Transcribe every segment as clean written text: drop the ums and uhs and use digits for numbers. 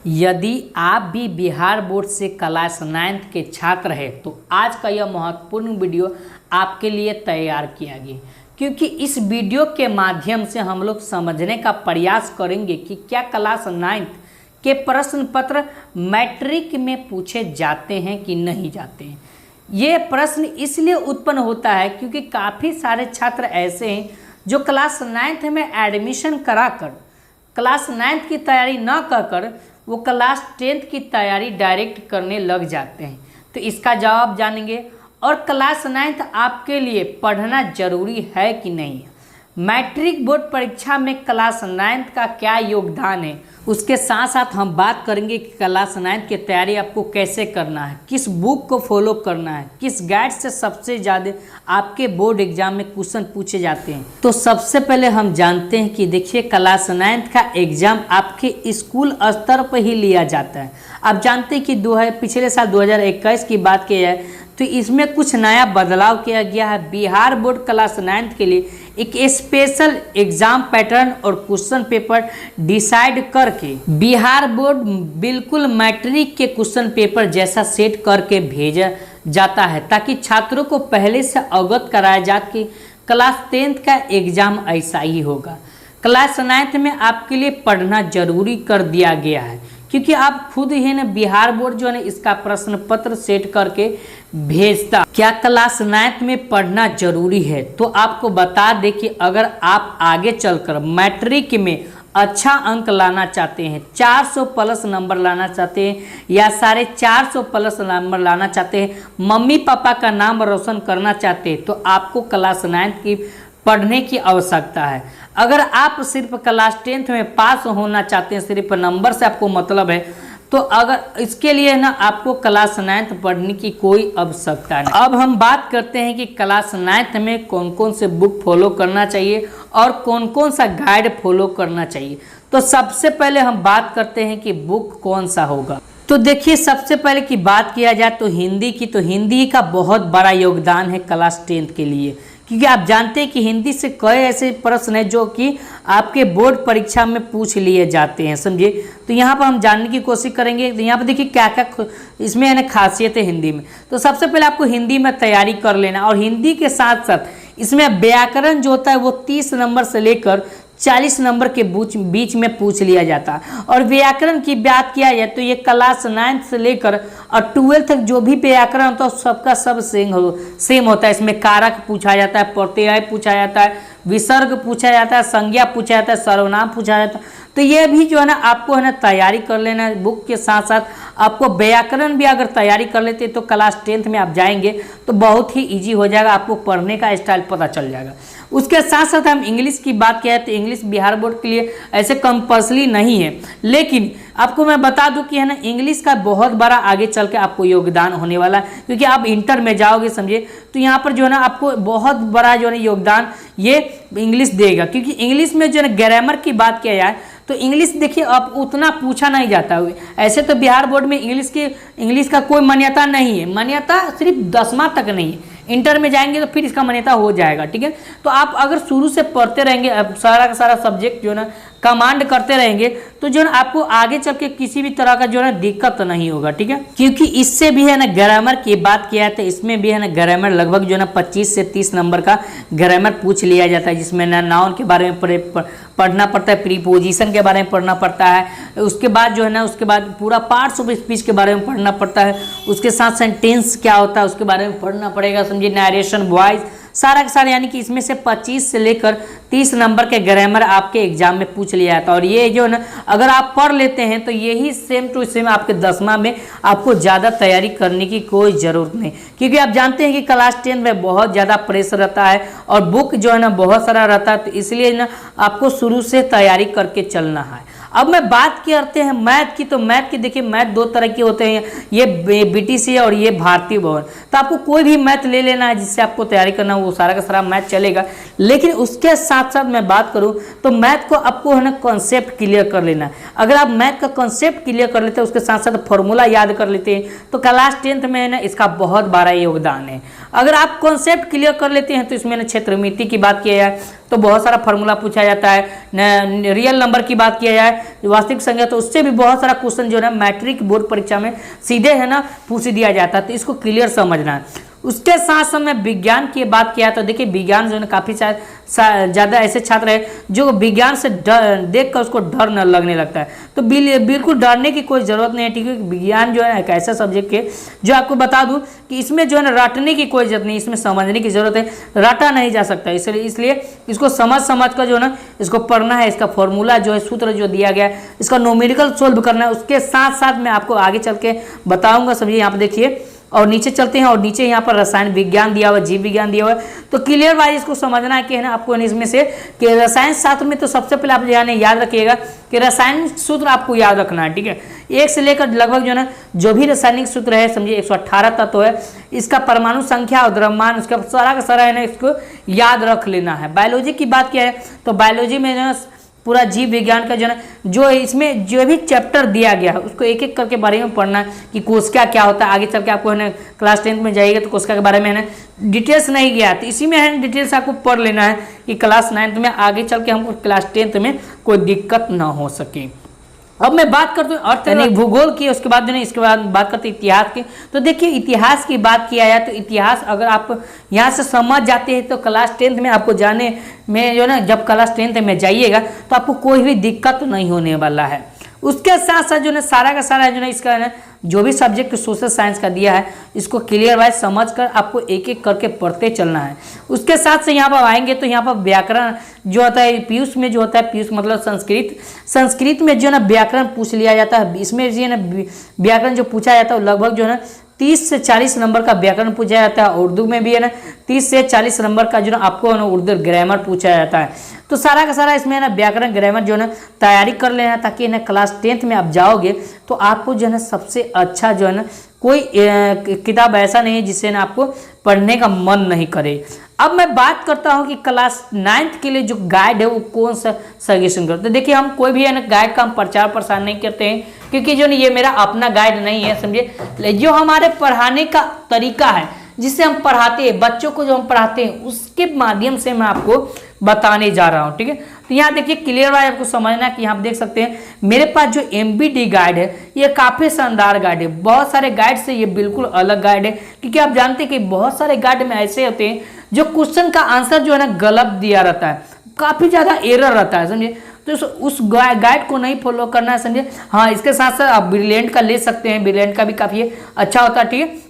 यदि आप भी बिहार बोर्ड से क्लास 9th के छात्र हैं तो आज का यह महत्वपूर्ण वीडियो आपके लिए तैयार किया गया, क्योंकि इस वीडियो के माध्यम से हम लोग समझने का प्रयास करेंगे कि क्या क्लास 9th के प्रश्न पत्र मैट्रिक में पूछे जाते हैं कि नहीं जाते हैं। ये प्रश्न इसलिए उत्पन्न होता है क्योंकि काफ़ी सारे छात्र ऐसे हैं जो क्लास 9th में एडमिशन कराकर क्लास 9th की तैयारी न कर वो क्लास 10th की तैयारी डायरेक्ट करने लग जाते हैं। तो इसका जवाब जानेंगे और क्लास 9th आपके लिए पढ़ना जरूरी है कि नहीं, मैट्रिक बोर्ड परीक्षा में क्लास 9th का क्या योगदान है, उसके साथ साथ हम बात करेंगे कि क्लास 9th की तैयारी आपको कैसे करना है, किस बुक को फॉलो करना है, किस गाइड से सबसे ज़्यादा आपके बोर्ड एग्जाम में क्वेश्चन पूछे जाते हैं। तो सबसे पहले हम जानते हैं कि देखिए क्लास 9th का एग्ज़ाम आपके स्कूल स्तर पर ही लिया जाता है। आप जानते हैं कि पिछले साल 2021 की बात की जाए तो इसमें कुछ नया बदलाव किया गया है। बिहार बोर्ड क्लास 9th के लिए एक स्पेशल एग्जाम पैटर्न और क्वेश्चन पेपर डिसाइड करके बिहार बोर्ड बिल्कुल मैट्रिक के क्वेश्चन पेपर जैसा सेट करके भेजा जाता है, ताकि छात्रों को पहले से अवगत कराया जाए कि क्लास 10th का एग्जाम ऐसा ही होगा। क्लास 9th में आपके लिए पढ़ना जरूरी कर दिया गया है, क्योंकि आप खुद ही ना बिहार बोर्ड जो है ना इसका प्रश्न पत्र सेट करके भेजता। क्या क्लास 9th में पढ़ना जरूरी है? तो आपको बता दें कि अगर आप आगे चलकर मैट्रिक में अच्छा अंक लाना चाहते हैं, 400 प्लस नंबर लाना चाहते हैं या 450 प्लस नंबर लाना चाहते हैं, मम्मी पापा का नाम रोशन करना चाहते हैं, तो आपको क्लास 9th की पढ़ने की आवश्यकता है। अगर आप सिर्फ क्लास 10th में पास होना चाहते हैं, सिर्फ नंबर से आपको मतलब है, तो अगर इसके लिए ना आपको क्लास 9th पढ़ने की कोई आवश्यकता नहीं। अब हम बात करते हैं कि क्लास 9th में कौन कौन से बुक फॉलो करना चाहिए और कौन कौन सा गाइड फॉलो करना चाहिए। तो सबसे पहले हम बात करते हैं कि बुक कौन सा होगा। तो देखिए सबसे पहले की बात किया जाए तो हिंदी की, तो हिंदी का बहुत बड़ा योगदान है क्लास 10th के लिए, क्योंकि आप जानते हैं कि हिंदी से कई ऐसे प्रश्न हैं जो कि आपके बोर्ड परीक्षा में पूछ लिए जाते हैं, समझे। तो यहाँ पर हम जानने की कोशिश करेंगे। तो यहाँ पर देखिए क्या क्या इसमें है ना खासियत है हिंदी में। तो सबसे पहले आपको हिंदी में तैयारी कर लेना, और हिंदी के साथ साथ इसमें व्याकरण जो होता है वो 30 नंबर से लेकर 40 नंबर के बीच में पूछ लिया जाता है। और व्याकरण की बात किया जाए तो ये क्लास 9th से लेकर और 12th तक जो भी व्याकरण होता है सबका सब सेम होता है। इसमें कारक पूछा जाता है, प्रत्यय पूछा जाता है, विसर्ग पूछा जाता है, संज्ञा पूछा जाता है, सर्वनाम पूछा जाता है। तो ये भी जो है ना आपको है ना तैयारी कर लेना है। बुक के साथ साथ आपको व्याकरण भी अगर तैयारी कर लेते तो क्लास 10th में आप जाएंगे तो बहुत ही इजी हो जाएगा, आपको पढ़ने का स्टाइल पता चल जाएगा। उसके साथ साथ हम इंग्लिश की बात किया तो इंग्लिश बिहार बोर्ड के लिए ऐसे कंपल्सरी नहीं है, लेकिन आपको मैं बता दूं कि है ना इंग्लिश का बहुत बड़ा आगे चल के आपको योगदान होने वाला है, क्योंकि आप इंटर में जाओगे समझे, तो यहाँ पर जो है ना आपको बहुत बड़ा जो है ना योगदान ये इंग्लिश देगा। क्योंकि इंग्लिश में जो है ना ग्रामर की बात किया जाए तो इंग्लिश देखिए अब उतना पूछा नहीं जाता है। ऐसे तो बिहार बोर्ड में इंग्लिश का कोई मान्यता नहीं है, मान्यता सिर्फ 10वां तक नहीं है, इंटर में जाएंगे तो फिर इसका मान्यता हो जाएगा, ठीक है। तो आप अगर शुरू से पढ़ते रहेंगे, अब सारा का सारा सब्जेक्ट जो है ना कमांड करते रहेंगे, तो जो है ना आपको आगे चल के किसी भी तरह का जो है ना दिक्कत नहीं होगा, ठीक है। क्योंकि इससे भी है ना ग्रामर की बात किया है तो इसमें भी है ना ग्रामर लगभग जो है ना 25 से 30 नंबर का ग्रामर पूछ लिया जाता है, जिसमें ना नाउन के बारे में पढ़ना पड़ता है, प्रीपोजिशन के बारे में पढ़ना पड़ता है, उसके बाद जो है ना उसके बाद पूरा पार्ट्स ऑफ स्पीच के बारे में पढ़ना पड़ता है, उसके साथ सेंटेंस क्या होता है उसके बारे में पढ़ना पड़ेगा, समझिए, नरेशन, वॉइस, सारा का सारा, यानी कि इसमें से 25 से लेकर 30 नंबर के ग्रामर आपके एग्जाम में पूछ लिया जाता है। और ये जो ना अगर आप पढ़ लेते हैं तो यही सेम टू सेम आपके 10वां में आपको ज़्यादा तैयारी करने की कोई ज़रूरत नहीं, क्योंकि आप जानते हैं कि क्लास 10 में बहुत ज़्यादा प्रेशर रहता है और बुक जो है ना बहुत सारा रहता है, तो इसलिए ना आपको शुरू से तैयारी करके चलना है। अब मैं बात करते हैं मैथ की। तो मैथ की देखिए मैथ 2 तरह के होते हैं, ये बीटीसी और ये भारतीय भवन। तो आपको कोई भी मैथ ले लेना है जिससे आपको तैयारी करना है, वो सारा का सारा मैथ चलेगा। लेकिन उसके साथ साथ मैं बात करूं तो मैथ को आपको है ना कॉन्सेप्ट क्लियर कर लेना है। अगर आप मैथ का कॉन्सेप्ट क्लियर कर लेते हैं, उसके साथ साथ फॉर्मूला याद कर लेते हैं, तो क्लास 10th में है ना इसका बहुत बड़ा योगदान है। अगर आप कॉन्सेप्ट क्लियर कर लेते हैं तो इसमें ना क्षेत्रमिति की बात किया जाए तो बहुत सारा फार्मूला पूछा जाता है, रियल नंबर की बात किया जाए वास्तविक संख्या तो उससे भी बहुत सारा क्वेश्चन जो है ना मैट्रिक बोर्ड परीक्षा में सीधे है ना पूछ दिया जाता है, तो इसको क्लियर समझना है। उसके साथ साथ में विज्ञान की बात किया तो देखिए विज्ञान जो है काफ़ी ज़्यादा ऐसे छात्र है जो विज्ञान से देख कर उसको डर न लगने लगता है, तो बिल्कुल डरने की कोई ज़रूरत नहीं है, ठीक है। विज्ञान जो है एक ऐसा सब्जेक्ट है जो आपको बता दूं कि इसमें जो है ना रटने की कोई जरूरत नहीं, इसमें समझने की ज़रूरत है, रटा नहीं जा सकता, इसलिए इसको समझ कर जो है ना इसको पढ़ना है। इसका फॉर्मूला जो है सूत्र जो दिया गया है इसका न्यूमेरिकल सोल्व करना है। उसके साथ साथ मैं आपको आगे चल के बताऊँगा। समझिए यहाँ पर देखिए और नीचे चलते हैं और नीचे यहाँ पर रसायन विज्ञान दिया हुआ है, जीव विज्ञान दिया हुआ है, तो क्लियर वाइज इसको समझना है कि है ना आपको इसमें से कि रसायन शास्त्र में तो सबसे पहले आप यानी याद रखिएगा कि रासायनिक सूत्र आपको याद रखना है, ठीक है। एक से लेकर लगभग जो है ना जो भी रासायनिक सूत्र है समझिए 118 तत्व है, इसका परमाणु संख्या और द्रव्यमान उसका सारा का सारा है ना इसको याद रख लेना है। बायोलॉजी की बात किया है तो बायोलॉजी में जो है पूरा जीव विज्ञान का जो है जो इसमें जो भी चैप्टर दिया गया है उसको एक एक करके बारे में पढ़ना है कि कोशिका क्या होता है। आगे चल के आपको है ना क्लास 10th में जाइएगा तो कोशिका के बारे में है ना डिटेल्स नहीं गया तो इसी में है डिटेल्स आपको पढ़ लेना है कि क्लास 9th में आगे चल के हमको क्लास 10th में कोई दिक्कत ना हो सके। अब मैं बात करता हूँ अर्थ भूगोल की, उसके बाद जो है इसके बाद बात करते हैं इतिहास की। तो देखिए इतिहास की बात किया जाए तो इतिहास अगर आप यहाँ से समझ जाते हैं तो क्लास 10th में आपको जाने में जो ना जब क्लास 10th में जाइएगा तो आपको कोई भी दिक्कत नहीं होने वाला है। उसके साथ साथ जो है सारा का सारा जो है इसका है ना जो भी सब्जेक्ट सोशल साइंस का दिया है इसको क्लियर वाइज समझ कर आपको एक एक करके पढ़ते चलना है। उसके साथ से यहाँ पर आएंगे तो यहाँ पर व्याकरण जो होता है पीयूष में जो होता है पीयूष मतलब संस्कृत में जो है ना व्याकरण पूछ लिया जाता है। इसमें जो है ना व्याकरण जो पूछा जाता है लगभग जो है ना 30 से 40 नंबर का व्याकरण पूछा जाता है। उर्दू में भी है ना 30 से 40 नंबर का जो ना आपको ना उर्दू ग्रामर पूछा जाता है। तो सारा का सारा इसमें ना व्याकरण ग्रामर जो है ना तैयारी कर लेना ताकि ना क्लास 10th में आप जाओगे तो आपको जो है ना सबसे अच्छा जो है ना कोई किताब ऐसा नहीं है जिससे ना आपको पढ़ने का मन नहीं करे। अब मैं बात करता हूं कि क्लास 9th के लिए जो गाइड है वो कौन सा सजेशन करते हैं। देखिए हम कोई भी है ना गाइड का हम प्रचार प्रसार नहीं करते हैं क्योंकि जो ये मेरा अपना गाइड नहीं है, समझिए। जो हमारे पढ़ाने का तरीका है जिससे हम पढ़ाते हैं बच्चों को जो हम पढ़ाते हैं उसके माध्यम से मैं आपको बताने जा रहा हूँ, ठीक है। तो यहाँ देखिए क्लियर वाइज आपको समझना कि यहाँ आप देख सकते हैं मेरे पास जो MBD गाइड है ये काफ़ी शानदार गाइड है। बहुत सारे गाइड से ये बिल्कुल अलग गाइड है क्योंकि आप जानते हैं कि बहुत सारे गाइड में ऐसे होते हैं जो क्वेश्चन का आंसर जो है ना गलत दिया रहता है, काफ़ी ज़्यादा एरर रहता है, समझिए। तो उस गाइड को नहीं फॉलो करना है, समझिए। हाँ, इसके साथ साथ आप ब्रिलियंट का ले सकते हैं, ब्रिलियंट का भी काफ़ी अच्छा होता है, ठीक है।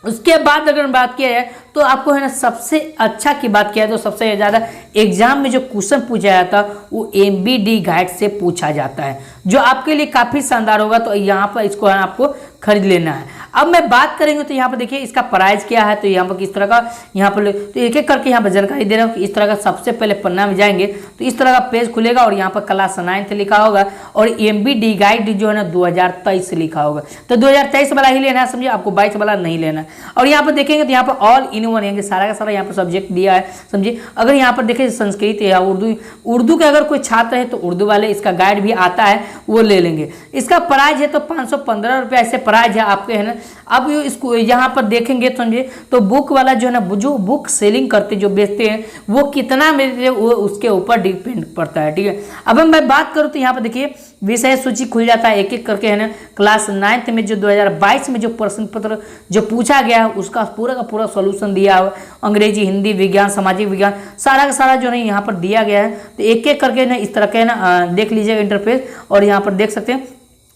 उसके बाद अगर बात किया जाए तो आपको है ना सबसे अच्छा की बात किया तो सबसे ज़्यादा एग्जाम में जो क्वेश्चन पूछा जाता है वो MBD गाइड से पूछा जाता है जो आपके लिए काफ़ी शानदार होगा। तो यहाँ पर इसको आपको खरीद लेना है। अब मैं बात करेंगे तो यहाँ पर देखिए इसका प्राइस क्या है, तो यहाँ पर किस तरह का यहाँ पर तो एक एक करके यहाँ पर जानकारी दे रहा हूँ कि इस तरह का सबसे पहले पन्ना में जाएंगे तो इस तरह का पेज खुलेगा और यहाँ पर क्लास 9th लिखा होगा और MBD गाइड जो है ना 2023 लिखा होगा। तो 2023 वाला ही लेना है, समझिए, आपको 22 वाला नहीं लेना है। और यहाँ पर देखेंगे तो यहाँ पर ऑल इन वन है, सारा का सारा यहाँ पर सब्जेक्ट दिया है, समझिए। अगर यहाँ पर देखें संस्कृत या उर्दू के अगर कोई छात्र है तो उर्दू वाले इसका गाइड भी आता है वो ले लेंगे। इसका प्राइस है तो 515 रुपये ऐसे प्राइस है आपके, है ना। अब इसको यहाँ पर देखेंगे समझिए तो बुक वाला जो है ना जो बुक सेलिंग करते जो बेचते हैं वो कितना मेरे वो उसके ऊपर डिपेंड पड़ता है, ठीक है। अब मैं बात करूँ तो यहाँ पर देखिए विषय सूची खुल जाता है एक एक करके, है ना। क्लास 9th में जो 2022 में जो प्रश्न पत्र जो पूछा गया है उसका पूरा का पूरा सॉल्यूशन दिया हुआ, अंग्रेजी, हिंदी, विज्ञान, सामाजिक विज्ञान सारा का सारा जो है यहाँ पर दिया गया है। तो एक एक करके ना इस तरह के ना देख लीजिएगा इंटरफेस और यहाँ पर देख सकते हैं।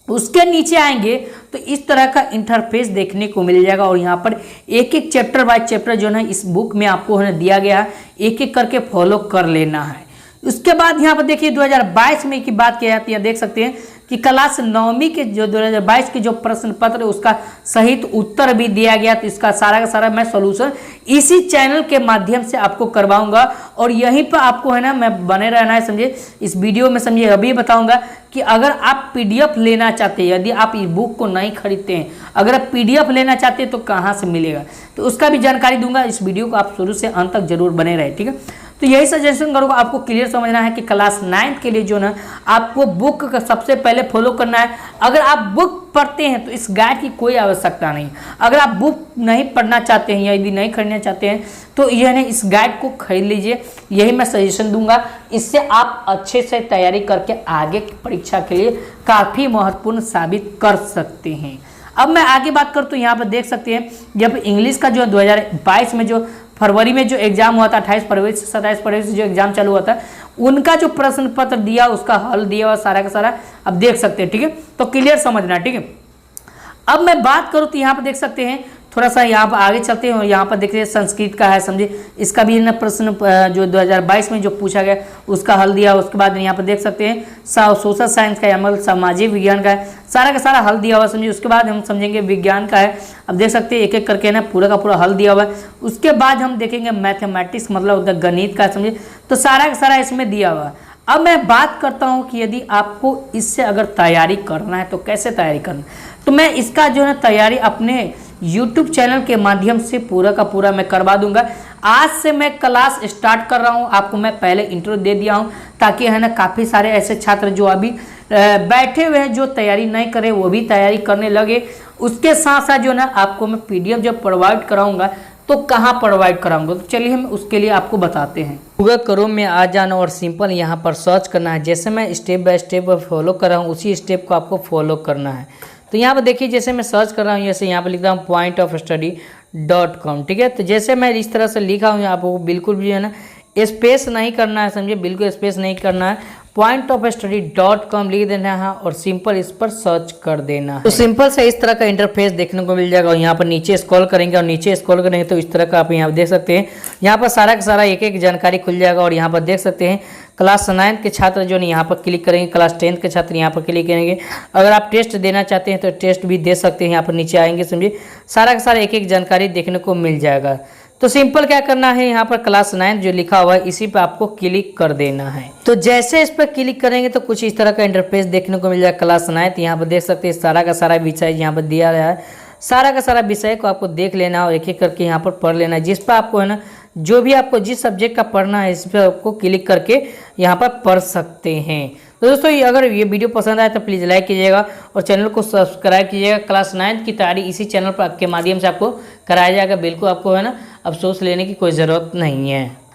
उसके नीचे आएंगे तो इस तरह का इंटरफेस देखने को मिल जाएगा और यहाँ पर एक एक चैप्टर बाय चैप्टर जो है इस बुक में आपको है दिया गया है, एक एक करके फॉलो कर लेना है। उसके बाद यहाँ पर देखिए 2022 में की बात की जाती है, देख सकते हैं कि क्लास 9वीं के जो 2022 के जो प्रश्न पत्र है उसका सहित उत्तर भी दिया गया। तो इसका सारा का सारा मैं सॉल्यूशन इसी चैनल के माध्यम से आपको करवाऊंगा और यहीं पर आपको है ना मैं बने रहना है, समझिए। इस वीडियो में समझिए अभी बताऊंगा कि अगर आप PDF लेना चाहते हैं, यदि आप इस बुक को नहीं खरीदते हैं, अगर आप PDF लेना चाहते हैं तो कहाँ से मिलेगा तो उसका भी जानकारी दूंगा। इस वीडियो को आप शुरू से अंत तक जरूर बने रहे, ठीक है। तो यही सजेशन करूँगा, आपको क्लियर समझना है कि क्लास 9th के लिए जो ना आपको बुक का सबसे पहले फॉलो करना है। अगर आप बुक पढ़ते हैं तो इस गाइड की कोई आवश्यकता नहीं। अगर आप बुक नहीं पढ़ना चाहते हैं या यदि नहीं खरीदना चाहते हैं तो यह नहीं, इस गाइड को खरीद लीजिए, यही मैं सजेशन दूंगा। इससे आप अच्छे से तैयारी करके आगे की परीक्षा के लिए काफ़ी महत्वपूर्ण साबित कर सकते हैं। अब मैं आगे बात करूँ तो यहाँ पर देख सकते हैं जब इंग्लिश का जो 2022 में जो फरवरी में जो एग्जाम हुआ था, 28 फरवरी से 27 फरवरी से जो एग्जाम चालू हुआ था, उनका जो प्रश्न पत्र दिया उसका हल दिया हुआ सारा का सारा अब देख सकते हैं। ठीक है, तो क्लियर समझना। ठीक है, अब मैं बात करूँ तो यहाँ पर देख सकते हैं, थोड़ा सा यहाँ पर आगे चलते हैं और यहाँ पर देखिए संस्कृत का है, समझिए इसका भी ना प्रश्न जो 2022 में जो पूछा गया उसका हल दिया। उसके बाद यहाँ पर देख सकते हैं सोशल साइंस का है, मतलब सामाजिक विज्ञान का है, सारा का सारा हल दिया हुआ समझिए। उसके बाद हम समझेंगे विज्ञान का है, अब देख सकते हैं एक एक करके ना पूरा का पूरा हल दिया हुआ है। उसके बाद हम देखेंगे मैथमेटिक्स, मतलब गणित का समझिए, तो सारा का सारा इसमें दिया हुआ है। अब मैं बात करता हूँ कि यदि आपको इससे अगर तैयारी करना है तो कैसे तैयारी करना है, तो मैं इसका जो है तैयारी अपने YouTube चैनल के माध्यम से पूरा का पूरा मैं करवा दूंगा। आज से मैं क्लास स्टार्ट कर रहा हूं, आपको मैं पहले इंट्रो दे दिया हूं ताकि है ना काफ़ी सारे ऐसे छात्र जो अभी बैठे हुए हैं जो तैयारी नहीं करे वो भी तैयारी करने लगे। उसके साथ साथ जो ना आपको मैं PDF जब प्रोवाइड कराऊंगा तो कहाँ प्रोवाइड कराऊंगा, तो चलिए हम उसके लिए आपको बताते हैं। गूगल क्रोम में आ जाना और सिंपल यहाँ पर सर्च करना है। जैसे मैं स्टेप बाय स्टेप फॉलो कर रहा हूँ उसी स्टेप को आपको फॉलो करना है। तो यहाँ पर देखिए जैसे मैं सर्च कर रहा हूँ, जैसे यहाँ पर लिख रहा हूँ pointofstudy.com। ठीक है, तो जैसे मैं इस तरह से लिखा हूँ, आपको बिल्कुल भी है ना स्पेस नहीं करना है, समझिए बिल्कुल स्पेस नहीं करना है। pointofstudy.com लिख देना है और सिंपल इस पर सर्च कर देना है। तो सिंपल से इस तरह का इंटरफेस देखने को मिल जाएगा और यहाँ पर नीचे स्क्रॉल करेंगे और नीचे स्क्रॉल करेंगे तो इस तरह का आप यहाँ देख सकते हैं, यहाँ पर सारा का सारा एक एक जानकारी खुल जाएगा। और यहाँ पर देख सकते हैं क्लास 9 के छात्र जो है यहाँ पर क्लिक करेंगे, क्लास 10 के छात्र यहाँ पर क्लिक करेंगे। अगर आप टेस्ट देना चाहते हैं तो टेस्ट भी दे सकते हैं, यहाँ पर नीचे आएंगे समझिए सारा का सारा एक एक जानकारी देखने को मिल जाएगा। तो सिंपल क्या करना है, यहाँ पर क्लास 9 जो लिखा हुआ है इसी पे आपको क्लिक कर देना है। तो जैसे इस पर क्लिक करेंगे तो कुछ इस तरह का इंटरफेस देखने को मिल जाएगा क्लास 9। यहाँ पर देख सकते हैं सारा का सारा विषय यहाँ पर दिया गया है, सारा का सारा विषय को आपको देख लेना और एक एक करके यहाँ पर पढ़ लेना है। जिस पर आपको है ना जो भी आपको जिस सब्जेक्ट का पढ़ना है इस पर आपको क्लिक करके यहाँ पर पढ़ सकते हैं। तो दोस्तों अगर ये वीडियो पसंद आए तो प्लीज़ लाइक कीजिएगा और चैनल को सब्सक्राइब कीजिएगा। क्लास 9 की तैयारी इसी चैनल पर के माध्यम से आपको कराया जाएगा, बिल्कुल आपको है ना अफसोस लेने की कोई ज़रूरत नहीं है।